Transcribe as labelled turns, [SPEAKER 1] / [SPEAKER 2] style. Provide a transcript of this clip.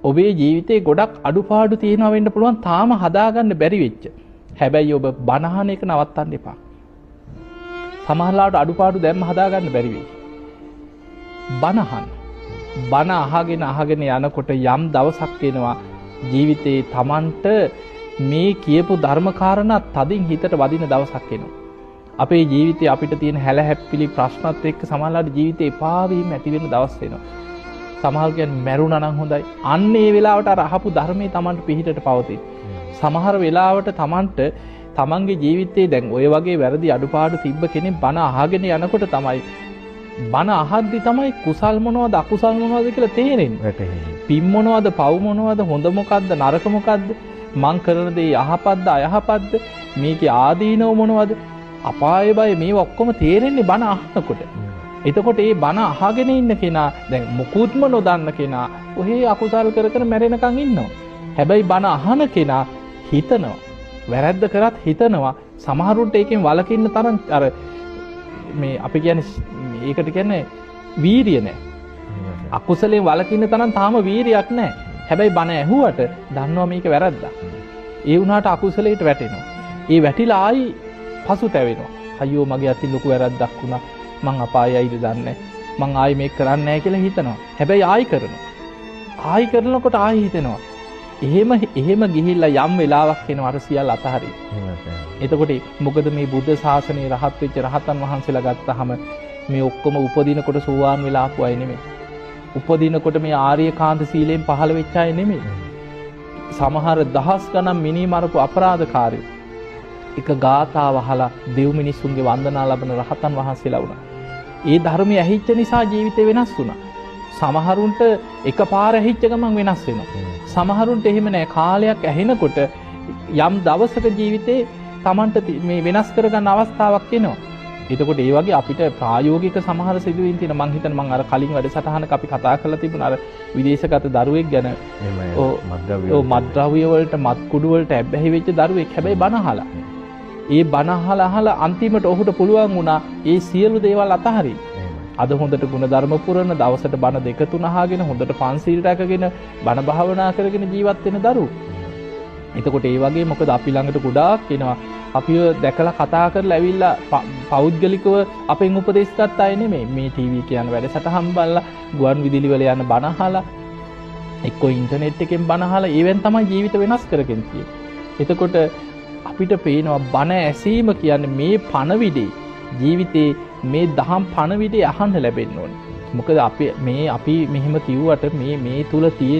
[SPEAKER 1] ඔබේ ජීවිතේ ගොඩක් අඩුපාඩු තියෙනවා වෙන්න පුළුවන් තාම හදාගන්න බැරි වෙච්ච. හැබැයි ඔබ බණ අහන එක නවත්තන්න එපා. සමහරලාට අඩුපාඩු දැම්ම හදාගන්න බැරි වෙයි. බණ අහන්න. බණ අහගෙන යනකොට යම් දවසක් එනවා ජීවිතේ Tamanට මේ කියපු ධර්ම කාරණා තදින් හිතට වදින දවසක් එනවා. අපේ ජීවිතේ අපිට තියෙන හැලහැප්පිලි ප්‍රශ්නත් එක්ක සමහරලාට ජීවිතේ එපා වීම ඇති වෙන දවස් එනවා. සමහර කියන්නේ මැරුණා නම් හොඳයි. අන්න ඒ වෙලාවට අර අහපු ධර්මයේ Tamanට පිහිටට පවතින. සමහර වෙලාවට Tamanට තමන්ගේ ජීවිතේ දැන් ඔය වගේ වැරදි අඩුපාඩු තිබ්බ කෙනෙක් බණ අහගෙන යනකොට තමයි බණ අහද්දි තමයි කුසල් මොනවද අකුසල් මොනවද කියලා තේරෙන්නේ. පින් මොනවද පව් මොනවද හොඳ මොකද්ද නරක මොකද්ද මං කරන දේ යහපත්ද අයහපත්ද මේකේ ආදීනව මොනවද අපාය බය මේ ඔක්කොම තේරෙන්නේ බණ අහනකොට. එතකොට මේ බණ අහගෙන ඉන්න කෙනා දැන් මුකුත්ම නොදන්න කෙනා ඔහේ අකුසල් කර කර මැරෙනකන් ඉන්නවා. හැබැයි බණ අහන කෙනා හිතනවා වැරද්ද කරත් හිතනවා සමහරුන්ට ඒකෙන් වළකින්න තරම් අර මේ අපි කියන්නේ ඒකට කියන්නේ වීරිය නැහැ. අකුසලෙන් වළකින්න තරම් තාම වීරියක් නැහැ. හැබැයි බණ ඇහුවට දන්නවා මේක වැරද්දක්. ඒ වුණාට අකුසලයට වැටෙනවා. ඒ වැටිලා ආයි පසුතැවෙනවා. අයියෝ මගේ අතින් ලොකු වැරද්දක් වුණා. මං අපායයිද දන්නේ මං ආයි මේක කරන්නේ නැහැ කියලා හිතනවා. හැබැයි ආයි කරනවා. ආයි කරනකොට ආයි හිතෙනවා. එහෙම ගිහිල්ලා යම් වෙලාවක් එනවා අර සියල්ල අතහරින්න. එතකොට මොකද මේ බුද්ධ ශාසනයේ රහත් වෙච්ච රහතන් වහන්සේලා ගත්තාම මේ ඔක්කොම උපදිනකොට සෝවාන් වෙලා ආපු අය නෙමෙයි. උපදිනකොට මේ ආර්යකාන්ත සීලයෙන් පහළ වෙච්ච අය නෙමෙයි. සමහර දහස් ගණන් මිනී මරපු අපරාධකාරයෝ එක ගාථාව අහලා දෙව් මිනිසුන්ගේ වන්දනා ලබන රහතන් වහන්සේලා වුණා. ඒ ධර්මය ඇහිච්ච නිසා ජීවිතේ වෙනස් වුණා. සමහරුන්ට එකපාර ඇහිච්ච ගමන් වෙනස් වෙනවා. සමහරුන්ට එහෙම නෑ කාලයක් ඇහෙනකොට යම් දවසක ජීවිතේ Tamanට මේ වෙනස් කරගන්න අවස්ථාවක් එනවා. එතකොට ඒ වගේ අපිට ප්‍රායෝගික සමහර සිදුවීම් තියෙන මං හිතන්නේ මං අර කලින් වැඩසටහනක අපි කතා කරලා තිබුණා අර විදේශගත දරුවෙක් ගැන. ඔව් මත්ද්‍රව්‍ය වලට මත් කුඩු වලට ඇබ්බැහි වෙච්ච දරුවෙක්. හැබැයි බණ අහලා. ඒ බණ අහලා අන්තිමට ඔහුට පුළුවන් වුණා ඒ සියලු දේවල් අතහරින්න. අද හොඳට ගුණධර්ම පුරන දවසට බණ 2-3 අහගෙන හොඳට පන්සිල් රැකගෙන බණ භාවනා කරගෙන ජීවත් වෙන දරුවෝ. එතකොට ඒ වගේ මොකද අපි ළඟට ගොඩාක් එනවා අපිව දැකලා කතා කරලා ඇවිල්ලා පෞද්ගලිකව අපෙන් උපදෙස් ගන්න අය නෙමෙයි. මේ ටීවී කියන වැඩසටහන් බලලා ගුවන් විදුලි වල යන බණ අහලා එක්කෝ ඉන්ටර්නෙට් එකෙන් බණ අහලා ඒවෙන් තමයි ජීවිත වෙනස් කරගෙන තියෙන්නේ. එතකොට අපිට පේනවා බණ ඇසීම කියන්නේ මේ පණවිඩේ ජීවිතේ මේ දහම් පණවිඩේ අහන්න ලැබෙන්න ඕනේ. මොකද අපි මෙහෙම කිව්වට මේ තුල තියෙන